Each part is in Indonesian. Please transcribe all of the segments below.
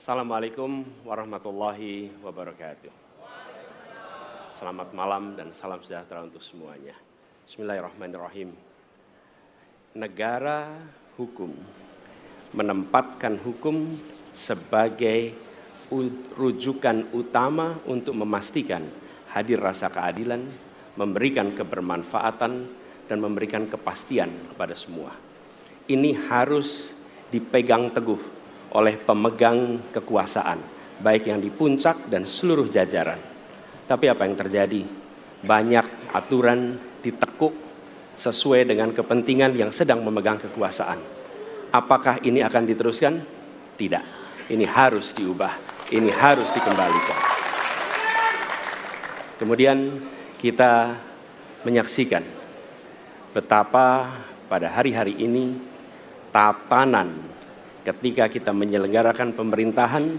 Assalamualaikum warahmatullahi wabarakatuh. Selamat malam dan salam sejahtera untuk semuanya. Bismillahirrahmanirrahim. Negara hukum menempatkan hukum sebagai rujukan utama untuk memastikan hadir rasa keadilan, memberikan kebermanfaatan, dan memberikan kepastian kepada semua. Ini harus dipegang teguh oleh pemegang kekuasaan, baik yang di puncak dan seluruh jajaran. Tapi apa yang terjadi? Banyak aturan ditekuk sesuai dengan kepentingan yang sedang memegang kekuasaan. Apakah ini akan diteruskan? Tidak. Ini harus diubah. Ini harus dikembalikan. Kemudian kita menyaksikan betapa pada hari-hari ini tatanan ketika kita menyelenggarakan pemerintahan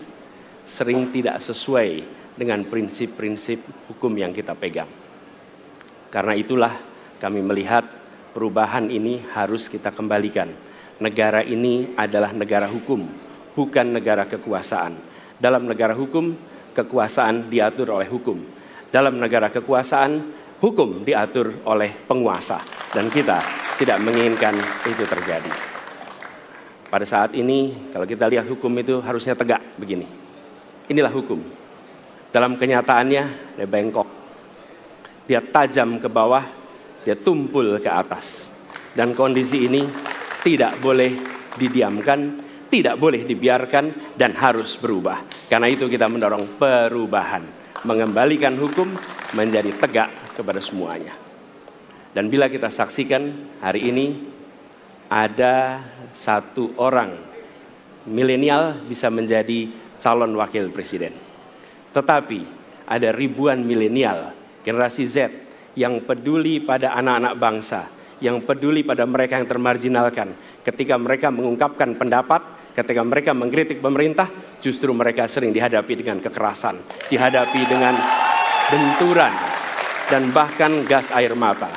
sering tidak sesuai dengan prinsip-prinsip hukum yang kita pegang. Karena itulah kami melihat perubahan ini harus kita kembalikan. Negara ini adalah negara hukum, bukan negara kekuasaan. Dalam negara hukum, kekuasaan diatur oleh hukum. Dalam negara kekuasaan, hukum diatur oleh penguasa. Dan kita tidak menginginkan itu terjadi. Pada saat ini, kalau kita lihat hukum itu harusnya tegak begini. Inilah hukum. Dalam kenyataannya, dia bengkok. Dia tajam ke bawah, dia tumpul ke atas. Dan kondisi ini tidak boleh didiamkan, tidak boleh dibiarkan, dan harus berubah. Karena itu kita mendorong perubahan. Mengembalikan hukum menjadi tegak kepada semuanya. Dan bila kita saksikan hari ini, ada satu orang milenial bisa menjadi calon wakil presiden. Tetapi ada ribuan milenial, generasi Z, yang peduli pada anak-anak bangsa, yang peduli pada mereka yang termarginalkan. Ketika mereka mengungkapkan pendapat, ketika mereka mengkritik pemerintah, justru mereka sering dihadapi dengan kekerasan, dihadapi dengan benturan, dan bahkan gas air mata.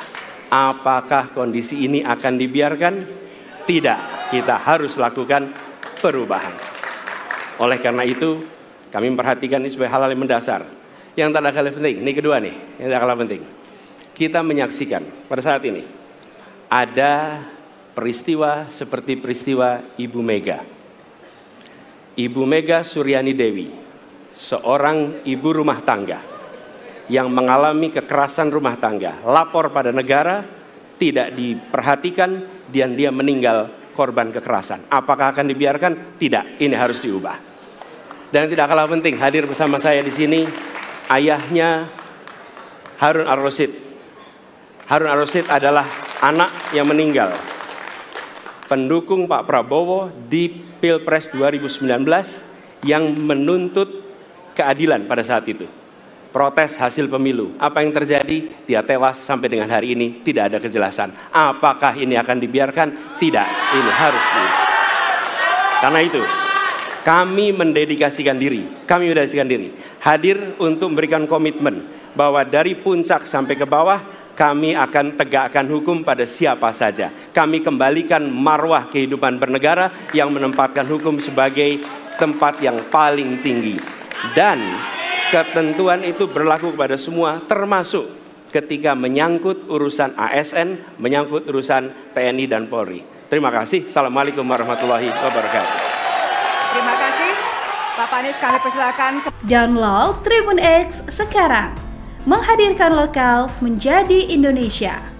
Apakah kondisi ini akan dibiarkan? Tidak, kita harus lakukan perubahan. Oleh karena itu, kami memperhatikan ini sebagai hal-hal yang mendasar. Yang tak kalah penting, ini kedua nih, yang tak kalah penting. Kita menyaksikan pada saat ini, ada peristiwa seperti peristiwa Ibu Mega. Ibu Mega Suryani Dewi, seorang ibu rumah tangga yang mengalami kekerasan rumah tangga, lapor pada negara, tidak diperhatikan, dan dia meninggal korban kekerasan. Apakah akan dibiarkan? Tidak, ini harus diubah. Dan tidak kalah penting, hadir bersama saya di sini ayahnya Harun Ar-Rasyid. Harun Ar-Rasyid adalah anak yang meninggal, pendukung Pak Prabowo di Pilpres 2019 yang menuntut keadilan pada saat itu. Protes hasil pemilu. Apa yang terjadi? Dia tewas sampai dengan hari ini tidak ada kejelasan. Apakah ini akan dibiarkan? Tidak, ini harus diubah. Karena itu, kami mendedikasikan diri, hadir untuk memberikan komitmen bahwa dari puncak sampai ke bawah, kami akan tegakkan hukum pada siapa saja. Kami kembalikan marwah kehidupan bernegara yang menempatkan hukum sebagai tempat yang paling tinggi. Dan ketentuan itu berlaku kepada semua, termasuk ketika menyangkut urusan ASN, menyangkut urusan TNI dan Polri. Terima kasih. Assalamualaikum warahmatullahi wabarakatuh. Terima kasih. Bapak Anies, kami persilakan. Download Tribun X sekarang. Menghadirkan lokal menjadi Indonesia.